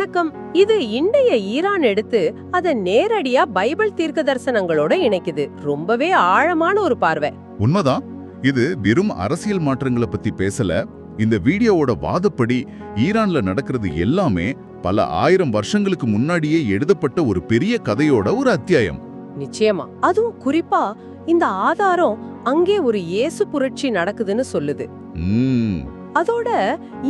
வணக்கம். இது இன்றைய ஈரான் எடுத்து அத நேரடியா பைபிள் தீர்க்க தரிசனங்களோட இணைக்குது. ரொம்பவே ஆழமான ஒரு பார்வை. உண்மைதான். இது வெறும் அரசியல் மாற்றங்களை பத்தி பேசல. இந்த வீடியோவோட வாதப்படி ஈரான்ல நடக்கிறது எல்லாமே பல ஆயிரம் வருஷங்களுக்கு முன்னாடியே எழுதப்பட்ட ஒரு பெரிய கதையோட ஒரு அத்தியாயம். நிச்சயமா. அதுவும் குறிப்பா இந்த ஆதாரம் அங்கே ஒரு இயேசு புரட்சி நடக்குதுன்னு சொல்லுது. அதோட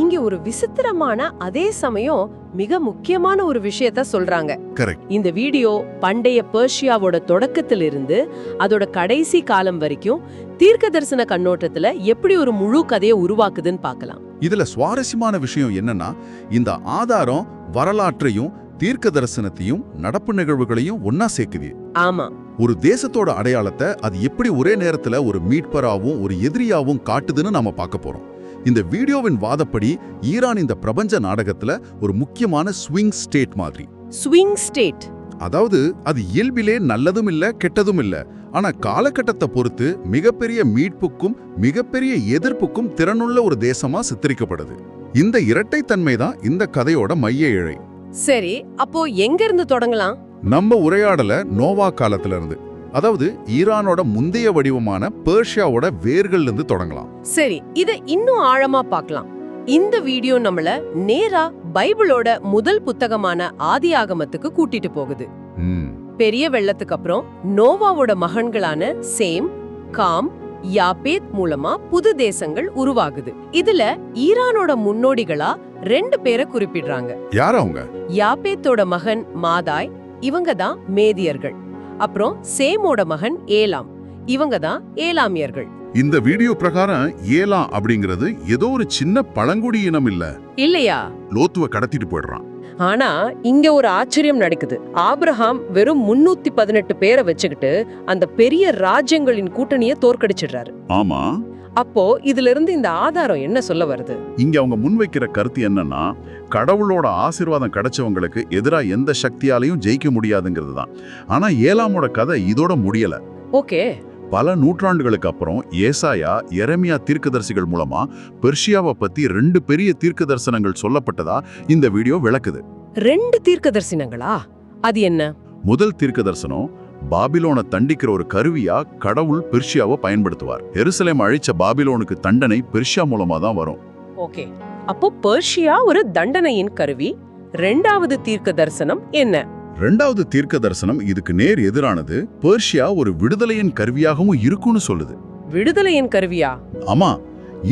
இங்க ஒரு விசித்திரமான அதே சமயம் மிக முக்கியமான ஒரு விஷயத்த சொல்றாங்க. கரெக்ட். இந்த வீடியோ பண்டைய பெர்ஷியாவோட தொடக்கத்திலிருந்து அதோட கடைசி காலம் வரைக்கும் தீர்க்க தரிசன கண்ணோட்டத்துல எப்படி ஒரு முழு கதையை உருவாக்குதுன்னு பார்க்கலாம். இதுல சுவாரஸ்யமான விஷயம் என்னன்னா, இந்த ஆதாரம் வரலாற்றையும் தீர்க்க தரிசனத்தையும் நடப்பு நிகழ்வுகளையும் ஒன்னா சேர்க்குது. ஆமா. ஒரு தேசத்தோட அடையாளத்தை அது எப்படி ஒரே நேரத்துல ஒரு மீட்பராவும் ஒரு எதிரியாவும் காட்டுதுன்னு நாம பார்க்க போறோம். இந்த வீடியோவின் வாதப்படி ஈரான் இந்த பிரபஞ்ச நாடகத்துல ஒரு முக்கியமான ஸ்விங் ஸ்டேட் மாதிரி. ஸ்விங் ஸ்டேட் அதாவது அது இயல்பிலே நல்லதும் இல்ல கெட்டதும் இல்ல, ஆனா காலகட்டத்தை பொறுத்து மிகப்பெரிய மீட்புக்கும் மிகப்பெரிய எதிர்ப்புக்கும் திறனுள்ள ஒரு தேசமா சித்தரிக்கப்படுது. இந்த இரட்டைத்தன்மை தான் இந்த கதையோட மைய இழை. சரி, அப்போ எங்க இருந்து தொடங்கலாம்? நம்ம உரையாடல நோவா காலத்துல இருந்து, அதாவது ஈரானோட முந்தைய வடிவமான பெர்ஷியாவோட வேர்கள்ல இருந்து தொடங்கலாம். சரி, இத இன்னும் ஆழமா பார்க்கலாம். இந்த வீடியோ நம்மள நேரா பைபிளோட முதல் புத்தகமான ஆதியாகமத்துக்கு கூட்டிட்டு போகுது. பெரிய வெள்ளத்துக்கு அப்புறம் நோவாவோட மகன்களான சேம், காம், யாபேத் மூலமா புது தேசங்கள் உருவாகுது. இதுல ஈரானோட முன்னோடிகளா 2 பேரை குறிப்பிடுறாங்க. யார் அவங்க? யாபேத்தோட மகன் மாதாய், இவங்க தான் மேதியர்கள். அப்புறம் சேமோட மகன் ஏலாம், இவங்க தான் ஏலாமியர்கள். இந்த வீடியோ பிரகாரம் ஏலாம் அப்படிங்கிறது ஏதோ ஒரு சின்ன பழங்குடி இனம் இல்லையா? லோத்துவ கடத்திட்டு போயிடுறான். ஆனா இங்க ஒரு ஆச்சரியம் நடக்குது. ஆபிரகாம் வெறும் 318 பேரை வச்சுக்கிட்டு அந்த பெரிய ராஜ்யங்களின் கூட்டணியை தோற்கடிச்சிடுறாரு. ஆமா. அப்போ இதுல இருந்து இந்த ஆதாரம் என்ன சொல்ல வருது? இங்க அவங்க முன்வைக்கிற கருத்து என்னன்னா, கடவுளோட ஆசீர்வாதம் கிடைச்சவங்களுக்கு எதிரா எந்த சக்தியாலையும் ஜெயிக்க முடியாதுங்கிறது தான். ஆனா ஏலாமோட கதை இதோட முடியல. ஓகே. பல நூற்றாண்டுகளுக்கு அப்புறம் ஏசாயா, எரேமியா தீர்க்கதரிசிகள் மூலமா பெர்ஷியாவை பத்தி 2 பெரிய தீர்க்க தரிசனங்கள் சொல்லப்பட்டதா இந்த வீடியோ விளக்குது. 2 தீர்க்க தரிசனங்களா? அது என்ன? முதல் தீர்க்க தரிசனம், பாபிலோனை தண்டிக்கிற ஒரு கருவியா கடவுள் பெர்ஷியாவை பயன்படுத்துவார். எருசலேம் அழிச்ச பாபிலோனுக்கு தண்டனை பெர்ஷியா மூலமா தான் வரும். ஓகே. அப்போ பெர்ஷியா ஒரு தண்டனையின் கருவி. 2வது தீர்க்க தரிசனம் என்ன? 2வது தீர்க்க தரிசனம் இதுக்கு நேர் எதிரானது. பெர்ஷியா ஒரு விடுதலையின் கருவியாகவும் இருக்குன்னு சொல்லுது. விடுதலையின் கருவியா? ஆமா.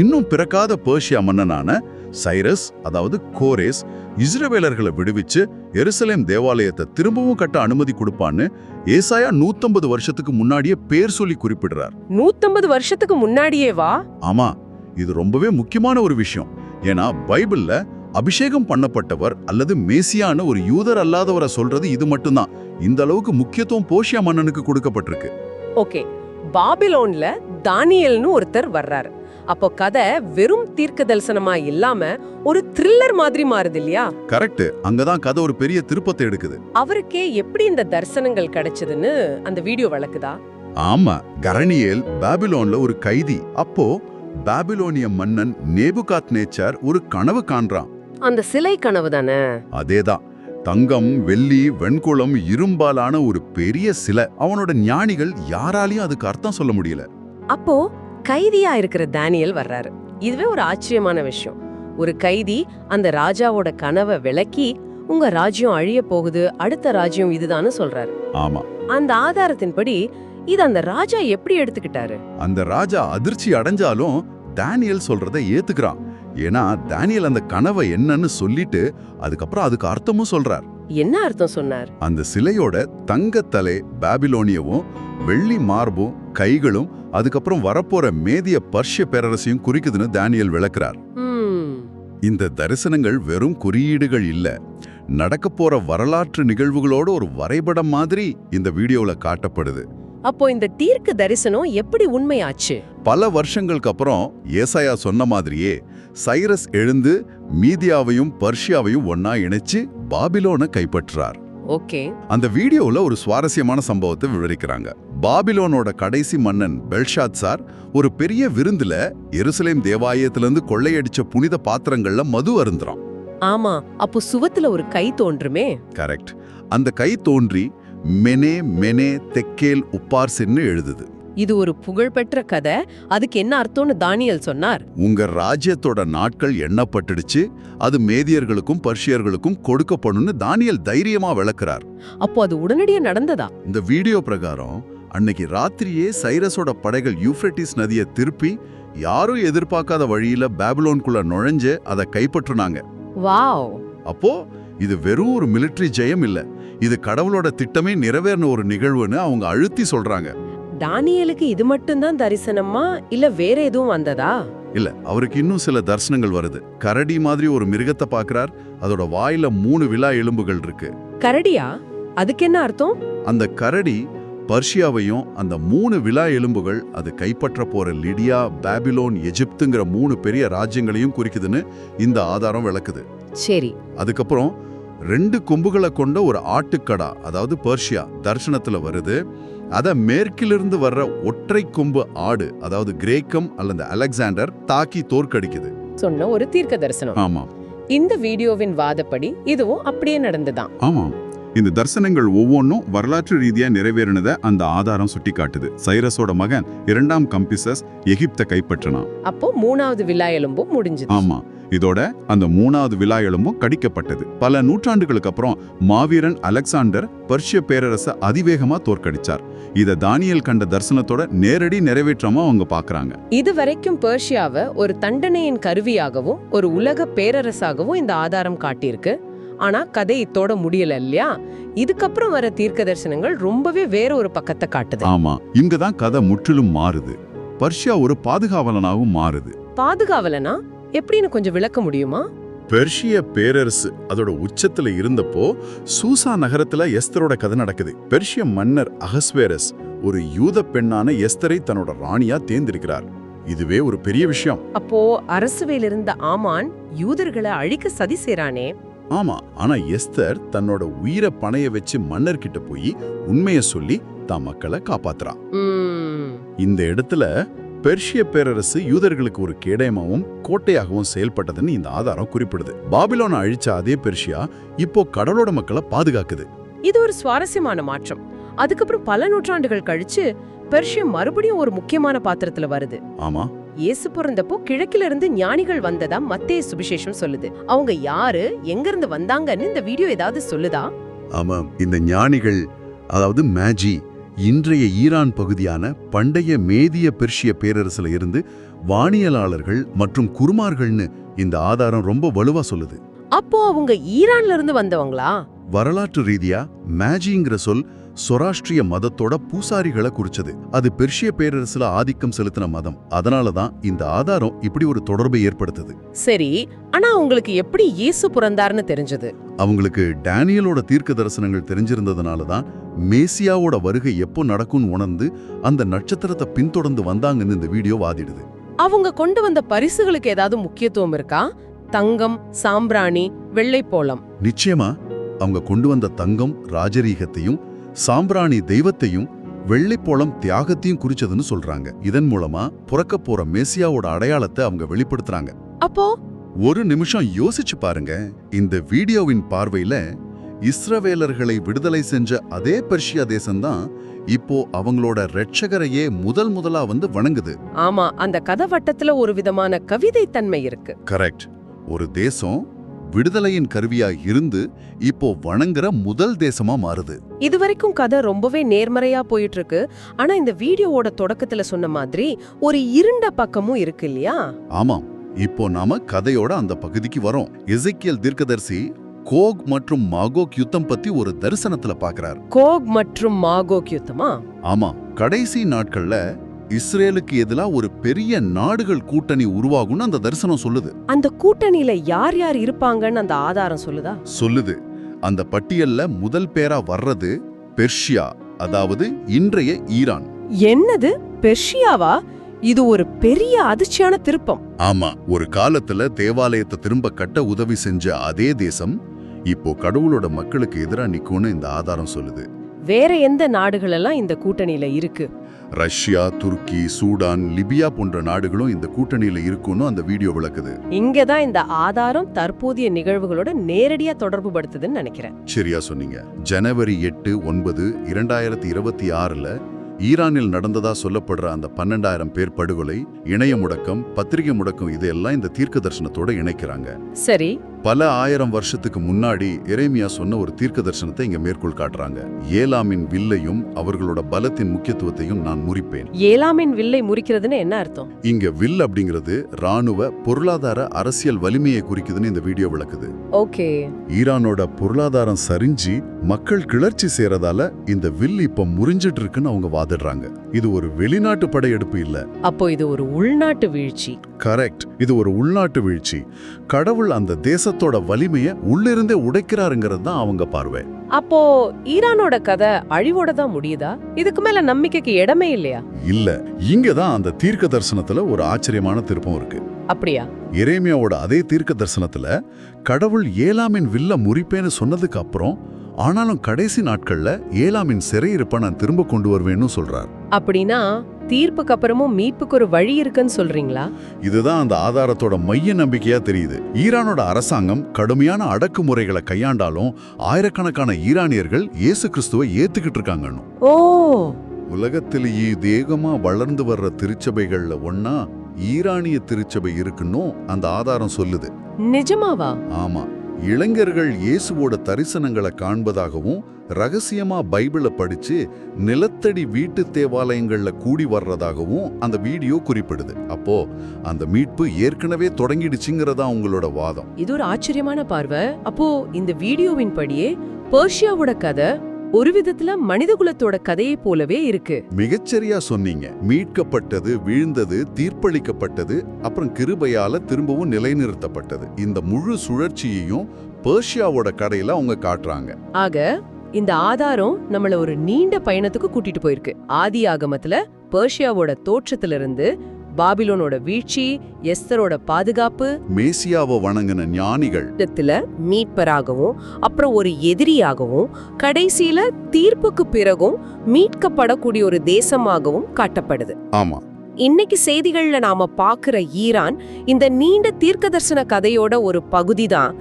இன்னும் பிறக்காத பெர்ஷியா மன்னனான சைரஸ், அதாவது கோரேஸ், இஸ்ரவேலர்களை விடுவிச்சு எருசலேம் தேவாலயத்தை திரும்பவும் கட்ட அனுமதி கொடுப்பான்னு ஏசாயா 150 வருஷத்துக்கு முன்னாடியே பேர் சொல்லி குறிப்பிடுறார். 150 வருஷத்துக்கு முன்னாடியேவா? ஆமா. இது ரொம்பவே முக்கியமான ஒரு விஷயம். ஏன்னா பைபிள்ல அபிஷேகம் பண்ணப்பட்டவர் அல்லது மேசியான ஒரு யூதர் அல்லாதவரை சொல்றது இது மட்டும்தான். இந்த அளவுக்கு முக்கியத்துவம் பெர்ஷியா மன்னனுக்கு கொடுக்கப்பட்டிருக்கு. ஓகே. பாபிலோன்ல தானியேல்னு ஒருத்தர் வர்றாரு. அப்போ கதை வெறும் தீர்க்க தரிசனமா இல்லாம ஒரு த்ரில்லர் மாதிரி மாறுது இல்லையா? கரெக்ட். அங்கதான் கதை ஒரு பெரிய திருப்பத்தை எடுக்குது. அவருக்கே எப்படி இந்த தரிசனங்கள் கிடைச்சதுன்னு அந்த வீடியோ வழக்குதா? ஆமா. கரணியேல் பாபிலோன்ல ஒரு கைதி. அப்போ பாபிலோனிய மன்னன் நேபுகாத்நேச்சர் ஒரு கனவு காண்றான். அந்த சிலை கனவு தானே? அதேதான். தங்கம், வெள்ளி, வெண்குளம், இரும்பாலான ஒரு பெரிய சிலை. அவனோட ஞானிகள் யாராலையும் அதுக்கு அர்த்தம் சொல்ல முடியல. அப்போ கைதியா இருக்கிற தானியேல் வர்றாரு. இதுவே ஒரு ஆச்சரியமான விஷயம். ஒரு கைதி அந்த ராஜாவோட கனவை விளக்கி, உங்க ராஜ்யம் அழிய போகுது, அடுத்த ராஜ்யம் இதுதான்னு சொல்றாரு. ஆமா. அந்த ஆதாரத்தின்படி இது அந்த ராஜா எப்படி எடுத்துக்கிட்டாரு? அந்த ராஜா அதிர்ச்சி அடைஞ்சாலும் தானியேல் சொல்றதை ஏத்துக்கிறான். ஏன்னா தானியேல் அந்த கனவை என்னன்னு சொல்லிட்டு அதுக்கப்புறம் அதுக்கு அர்த்தமும் சொல்றார். என்ன அர்த்தம் சொன்னார்? அந்த சிலையோட தங்கத்தலை பாபிலோனியவும் வெள்ளி மார்பும் கைகளும் அதுக்கப்புறம் வரப்போற மேதிய பர்ஷிய பேரரசையும் குறிக்குதுன்னு தானியேல் விளக்குறார். இந்த தரிசனங்கள் வெறும் குறியீடுகள் இல்ல, நடக்க போற வரலாற்று நிகழ்வுகளோட ஒரு வரைபடம் மாதிரி இந்த வீடியோல காட்டப்படுது. அப்போ இந்த தீர்க்க தரிசனம் எப்படி உண்மையாச்சு? பல வருஷங்களுக்கு அப்புறம் ஏசாயா சொன்ன மாதிரியே சைரஸ் எழுந்து மீதியாவையும் பர்ஷியாவையும் ஒன்னா இணைச்சு பாபிலோனை கைப்பற்றார். ஓகே. அந்த வீடியோல ஒரு சுவாரஸ்யமான சம்பவத்தை விவரிக்கிறாங்க. பாபிலோனோட கடைசி மன்னன் பெல்ஷாத்சார் ஒரு பெரிய விருந்துல எருசலேம் தேவாலயத்திலிருந்து கொள்ளையடிச்ச புனித பாத்திரங்கள்ல மது அருந்துறான். ஆமா, அப்போ சுவத்துல ஒரு கை தோன்றுமே. கரெக்ட். அந்த கை தோன்றி மெனே மெனே தெக்கேல் உப்பார்சின்னு எழுதுது. இது ஒரு புகழ்பெற்ற கதை. அதுக்கு என்ன அர்த்தம்னு தானியேல் சொன்னார். உங்க ராஜ்யத்தோட நாட்கள் எண்ணப்பட்டுடுச்சு, அது மேதியர்களுக்கும் பர்ஷியர்களுக்கும் கொடுக்கப்படும் தானியேல் தைரியமா விளக்குறார். அப்போ அது உடனடியா நடந்ததா? இந்த வீடியோ பிரகாரம் அன்னைக்கு ராத்திரியே சைரஸோட படைகள் யூப்ரட்டிஸ் நதியை திருப்பி யாரும் எதிர்பார்க்காத வழியில பாபிலோன்குள்ள நுழைஞ்சு அதை கைப்பற்றுனாங்க. வாவ்! அப்போ இது வெறும் ஒரு மிலிட்டரி ஜெயம் இல்ல, இது கடவுளோட திட்டமே நிறைவேறின ஒரு நிகழ்வுன்னு அவங்க அழுத்தி சொல்றாங்க. தானியேலுக்கு இது மட்டும்தான் தரிசனமா இல்ல வேற எதுவும் வந்ததா? இல்ல, அவருக்கு இன்னும் சில தரிசனங்கள் வருது. கரடி மாதிரி ஒரு மிருகத்தை பார்க்கறார். அதோட வாயில 3 விலா எலும்புகள் இருக்கு. கரடியா? அதுக்கு என்ன அர்த்தம்? அந்த கரடி பர்ஷியாவையும் அந்த 3 விலா எலும்புகள் அது கைப்பற்ற போற லிடியா, பாபிலோன், எஜிப்துங்கிற 3 பெரிய ராஜ்யங்களையும் குறிக்குதுன்னு இந்த ஆதாரம் விளக்குது. சரி. அதுக்கப்புறம் 2 கொம்புகளை கொண்ட ஒரு ஆட்டுக்கடா, அதாவது பர்ஷியா தர்சனத்துல வருது. அத மேற்கிலிருந்து வர்ற ஒற்றை கொம்பு ஆடு, அதாவது கிரேக்கம் அல்லது அலெக்சாண்டர் தாக்கி தோற்கடிக்குது. சொன்ன ஒரு தீர்க்க தரிசனம். ஆமா. இந்த வீடியோவின் வாதப்படி இதுவும் அப்படியே நடந்துதான். ஆமா. இந்த தரிசனங்கள் ஒவ்வொன்றும் வரலாற்று ரீதியா நிறைவேறினதை அந்த ஆதாரம் சுட்டி காட்டுது. சைரஸோட மகன் 2ஆம் கம்பிசஸ் எகிப்தை கைப்பற்றினான். அப்போ 3வது விலா எலும்பும் முடிஞ்சது. ஆமா. இதோட அந்த 3வது விலா எலும்பும் கடிக்கப்பட்டது. பல நூற்றாண்டுகளுக்கு அப்புறம் மாவீரன் அலெக்சாண்டர் பர்ஷிய பேரரசை அதிவேகமா தோற்கடிச்சார். இத தானியேல் கண்ட தரிசனத்தோட நேரடி நிறைவேற்றமா அவங்க பாக்குறாங்க. இதுவரைக்கும் பெர்ஷியாவை ஒரு தண்டனையின் கருவியாகவும் ஒரு உலக பேரரசாகவும் இந்த ஆதாரம் காட்டியிருக்கு. ஆனா கதை இத்தோட முடியல இல்லையா? இதுக்கப்புறம் வர தீர்க்க தரிசனங்கள் ரொம்பவே வேற ஒரு பக்கத்தை காட்டுது. ஆமா, இங்கதான் கதை முற்றிலும் மாறுது. பர்ஷியா ஒரு பாதுகாவலனாகவும் மாறுது. பாதுகாவலனா எப்படின்னு கொஞ்சம் விளக்க முடியுமா? பெர்ஷிய பேரரசு அதோட உச்சத்துல இருந்தப்போ சூசா நகரத்துல எஸ்தரோட கதை நடக்குது. பெர்ஷிய மன்னர் அகஸ்வேரஸ் ஒரு யூத பெண்ணான எஸ்தரை தன்னோட ராணியா தேர்ந்தெடுக்கிறார். இதுவே ஒரு பெரிய விஷயம். அப்போ அரசுவையில் இருந்த ஆமான் யூதர்களை அழிக்க சதி செய்றானே. ஆமா, ஆனா எஸ்தர் தன்னோட உயிரை பணைய வச்சு மன்னர் கிட்ட போய் உண்மையை சொல்லி தான் மக்களை காப்பாத்துறா. இந்த இடத்துல பெர்ஷிய பேரரசு யூதர்களுக்கு ஒரு கேடயமாவும் கோட்டையாகவும் செயல்பட்டதுன்னு இந்த ஆதாரம் குறிப்பிடுது. பாபிலோனை அழிச்ச அதே பெர்ஷியா இப்போ கடலோட மக்களை பாதுகாக்குது. இது ஒரு சுவாரஸ்யமான மாற்றம். அதுக்கப்புறம் பல நூற்றாண்டுகள் கழிச்சு பெர்ஷியா மறுபடியும் ஒரு முக்கியமான பாத்திரத்துல வருது. ஆமா. இயேசு பிறந்தப்போ கிழக்கில இருந்து ஞானிகள் வந்ததா மத்தேயு சுவிசேஷம் சொல்லுது. அவங்க யாரு, எங்க இருந்து வந்தாங்கன்னு இந்த வீடியோ ஏதாவது சொல்லுதா? ஆமா, இந்த ஞானிகள், அதாவது மேஜி, இன்றைய ஈரான் பகுதியான பண்டைய மேதிய பெர்ஷிய பேரரசுல இருந்து வானியலாளர்கள் மற்றும் குருமார்கள்னு இந்த ஆதாரம் ரொம்ப வலுவா சொல்லுது. அப்போ அவங்க ஈரான்ல இருந்து வந்தவங்களா? வரலாற்று ரீதியா மேஜிங்கிற சொல் சொராஷ்டிரிய மதத்தோட பூசாரிகளை குறிச்சது. அது பெர்ஷிய பேரரசுல ஆதிக்கம் செலுத்தின மதம். அதனாலதான் இந்த ஆதாரம் இப்படி ஒரு தொடர்பை ஏற்படுத்துது. சரி, ஆனா உங்களுக்கு எப்படி இயேசு பிறந்தார்னு தெரிஞ்சது? அவங்களுக்கு டேனியலோட தீர்க்க தரிசனங்கள் தெரிஞ்சிருந்ததுனாலதான் மேசியாவோட வருகை எப்போ நடக்கும்னு உணர்ந்து அந்த நட்சத்திரத்தை பின்தொடர்ந்து வந்தாங்கன்னு இந்த வீடியோ வாதிடுது. அவங்க கொண்டு வந்த பரிசுகளுக்கு ஏதாவது முக்கியத்துவம் இருக்கா? தங்கம், சாம்பிராணி, வெள்ளைப்போளம். நிச்சயமா. அவங்க கொண்டு வந்த தங்கம் ராஜரீகத்தையும், சாம்பிராணி தெய்வத்தையும், வெள்ளைப்போளம் தியாகத்தையும் குறிச்சதுன்னு சொல்றாங்க. இதன் மூலமா புறக்க போற மேசியாவோட அடையாளத்தை அவங்க வெளிப்படுத்துறாங்க. அப்போ ஒரு நிமிஷம் யோசிச்சு பாருங்க. இந்த வீடியோவின் பார்வையில இஸ்ரவேலர்களை விடுதலை செஞ்ச அதே பெர்ஷியா தேசம்தான் இப்போ அவங்களோட இரட்சகரையே முதலா வந்து வணங்குது. ஆமா, அந்த கதை வட்டத்துல ஒரு விதமான கவிதை தன்மை இருக்கு. கரெக்ட். ஒரு தேசம் விடுதலையின் கருவியா இருந்து இப்போ வணங்குற முதல் தேசமா மாறுது. இதுவரைக்கும் கதை ரொம்பவே நேர்மறையா போயிட்டு இருக்கு. ஆனா இந்த வீடியோவோட தொடக்கத்துல சொன்ன மாதிரி ஒரு இருண்ட பக்கமும் இருக்கு இல்லையா? ஆமாம். இப்போ நாம கதையோட அந்த பகுதிக்கு வரோம். எசேக்கியேல் தீர்க்கதரிசி கோக் மற்றும் மாகோக் யுத்தம் பத்தி ஒரு தரிசனத்துல பாக்குறார். கோக் மற்றும் மாகோக் யுத்தமா? ஆமா. கடைசி நாட்கள்ல இஸ்ரேலுக்கு எதிரா ஒரு பெரிய நாடுகள் கூட்டணி உருவாகும்னு அந்த தரிசனம் சொல்லுது. அந்த கூட்டணியில யார் யார் இருப்பாங்கன்னு அந்த ஆதாரம் சொல்லுதா? சொல்லுது. அந்த பட்டியல்ல முதல் பேரா வர்றது பெர்ஷியா, அதாவது இன்றைய ஈரான். என்னது, பெர்ஷியாவா? இது ஒரு பெரிய அதிர்ச்சியான திருப்பம். ஆமா. ஒரு காலத்துல தேவாலயத்தை திரும்ப கட்ட உதவி செஞ்ச அதே தேசம் இப்போ கடவுளோட மக்களுக்கு எதிரா நிக்கும்னு இந்த ஆதாரம் சொல்லுது. வேற எந்த நாடுகள் எல்லாம் இந்த கூட்டணியில இருக்கு? ரஷ்யா, துருக்கி, சூடான், லிபியா போன்ற நாடுகளும் இந்த கூட்டணியில இருக்குன்னு அந்த வீடியோ விளக்குது. இங்கதான் இந்த ஆதாரம் தற்போதைய நிகழ்வுகளோட நேரடியா தொடர்பு படுத்துதுன்னு நினைக்கிறேன். சரியா சொன்னீங்க. ஜனவரி 8/9/2026 ஈரானில் நடந்ததா சொல்லப்படுற அந்த 12,000 பேர் படுகொலை, இணைய முடக்கம், பத்திரிகை முடக்கம் இதெல்லாம் இந்த தீர்க்க தரிசனத்தோட இணைக்கிறாங்க. சரி. பல 1000 வருஷத்துக்கு முன்னாடி எரேமியா சொன்ன ஒரு தீர்க்க தரிசனத்தை இங்க மேற்கோள் காட்டுறாங்க. ஏலாமின் வில்லையும் அவர்களோட பலத்தின் முக்கியத்துவத்தையும் நான் முறிப்பேன். ஏலாமின் வில்லை முறிக்கிறதுன்னு என்ன அர்த்தம்? இங்க வில் அப்படிங்கிறது ராணுவ, பொருளாதார, அரசியல் வலிமையை குறிக்குதுன்னு இந்த வீடியோ விளக்குது. ஓகே. ஈரானோட பொருளாதாரம் சரிஞ்சு மக்கள் கிளர்ச்சி செய்யறதால இந்த வில் இப்ப முறிஞ்சிட்டு இருக்குன்னு அவங்க வாதிடுறாங்க. இது ஒரு வெளிநாட்டு படையெடுப்பு இல்ல. அப்போ இது ஒரு உள்நாட்டு வீழ்ச்சி. கரெக்ட். இது ஒரு உள்நாட்டு வீழ்ச்சி. கடவுள் அந்த தேசத்தோட வலிமையை உள்ளிருந்தே உடைக்கிறாருங்கிறது தான் அவங்க பார்வை. அப்போ ஈரானோட கதை அழிவோட தான் முடியுதா? இதுக்கு மேல நம்பிக்கைக்கு இடமே இல்லையா? இல்ல. இங்கதான் அந்த தீர்க்க தரிசனத்துல ஒரு ஆச்சரியமான திருப்பம் இருக்கு. அப்படியா? எரேமியாவோட அதே தீர்க்க தரிசனத்துல கடவுள் ஏலாமின் வில்ல முறிப்பேன்னு சொன்னதுக்கு அப்புறம், ஆனாலும் கடைசி நாட்கள்ல ஏலாமின் சிறையிருப்ப நான் திரும்ப கொண்டு வருவேன்னு சொல்றார். அப்படின்னா தீர்ப்புக்கு அப்புறமும் மீட்புக்கு ஒரு வழி இருக்குன்னு சொல்றீங்களா? இதுதான் அந்த ஆதாரத்தோட மைய நம்பிக்கையா தெரியுது. ஈரானோட அரசாங்கம் கடுமையான அடக்குமுறைகளை கையாண்டாலும் ஆயிரக்கணக்கான ஈரானியர்கள் இயேசு கிறிஸ்துவை ஏத்துக்கிட்டு இருக்காங்கன்னு. ஓ. உலகத்திலேயே வேகமா வளர்ந்து வர்ற திருச்சபைகள்ல ஒன்னா ஈரானிய திருச்சபை இருக்குன்னு அந்த ஆதாரம் சொல்லுது. நிஜமாவா? ஆமா. இளைஞர்கள் இயேசுவோட தரிசனங்களை காண்பதாகவும், ரகசியமா பைபிளை படிச்சு நிலத்தடி வீட்டு தேவாலயங்கள்ல கூடி வர்றதாகவும் அந்த வீடியோ குறிப்பிடுது. அப்போ அந்த மீட்பு ஏற்கனவே தொடங்கிடுச்சுங்கிறதா உங்களோட வாதம். இது ஒரு ஆச்சரியமான பார்வை. அப்போ இந்த வீடியோவின் படியே பெர்ஷியாவோட கதை ஒரு விதத்துல மனிதகுலத்தோட கதையை போலவே இருக்கு. மிகச்சரியா சொன்னீங்க. மீட்கப்பட்டது, வீழ்ந்தது, தீர்ப்பளிக்கப்பட்டது, அப்புறம் கிருபையால திரும்பவும் நிலைநிறுத்தப்பட்டது. இந்த முழு சுழற்சியையும் பெர்ஷியாவோட கதையில அவங்க காட்டுறாங்க. ஆக இந்த ஆதாரம் நம்மள ஒரு நீண்ட பயணத்துக்கு கூட்டிட்டு போயிருக்கு. ஆதி ஆகமத்துல பெர்ஷியாவோட தோற்றத்திலிருந்து பாபிலோனோட வீழ்ச்சி, எஸ்தரோட பாதுகாப்பு, மேசியாவை வணங்கின ஞானிகள், மீட்பராகவும் அப்புறம் ஒரு எதிரியாகவும், கடைசியில தீர்ப்புக்கு பிறகும் மீட்கப்படக்கூடிய ஒரு தேசமாகவும் காட்டப்படுது. ஆமா. இன்னைக்கு செய்திகள்ல நாம பாக்குற ஈரான் இந்த நீண்ட தீர்க்கதர்சன கதையோட ஒரு பகுதிதான்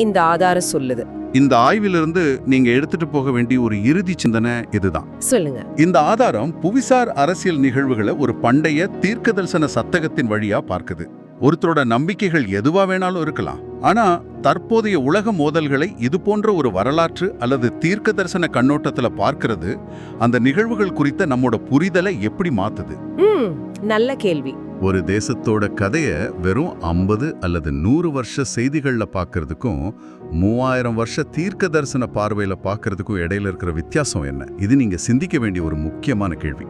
இந்த ஆதாரம் சொல்லுது. இந்த ஆய்விலிருந்து நீங்க எடுத்துட்டு போக வேண்டிய ஒரு இறுதி சிந்தனை இதுதான். சொல்லுங்க. இந்த ஆதாரம் புவிசார் அரசியல் நிகழ்வுகளை ஒரு பண்டைய தீர்க்கதரிசன சத்தகத்தின் வழியா பார்க்குது. ஒருத்தரோட நம்பிக்கைகள் எதுவா வேணாலும் இருக்கலாம். ஆனா தற்போதைய உலக மோதல்களை இது போன்ற ஒரு வரலாற்று அல்லது தீர்க்க தரிசன கண்ணோட்டத்துல பார்க்கிறது அந்த நிகழ்வுகள் குறித்த நம்மோட புரிதலை எப்படி மாத்துது? நல்ல கேள்வி. ஒரு தேசத்தோட கதைய வெறும் 50 அல்லது 100 வருஷ செய்திகள்ல பார்க்கறதுக்கும் 3000 வருஷ தீர்க்க தரிசன பார்வையில பார்க்கறதுக்கும் இடையில இருக்கிற வித்தியாசம் என்ன? இது நீங்க சிந்திக்க வேண்டிய ஒரு முக்கியமான கேள்வி.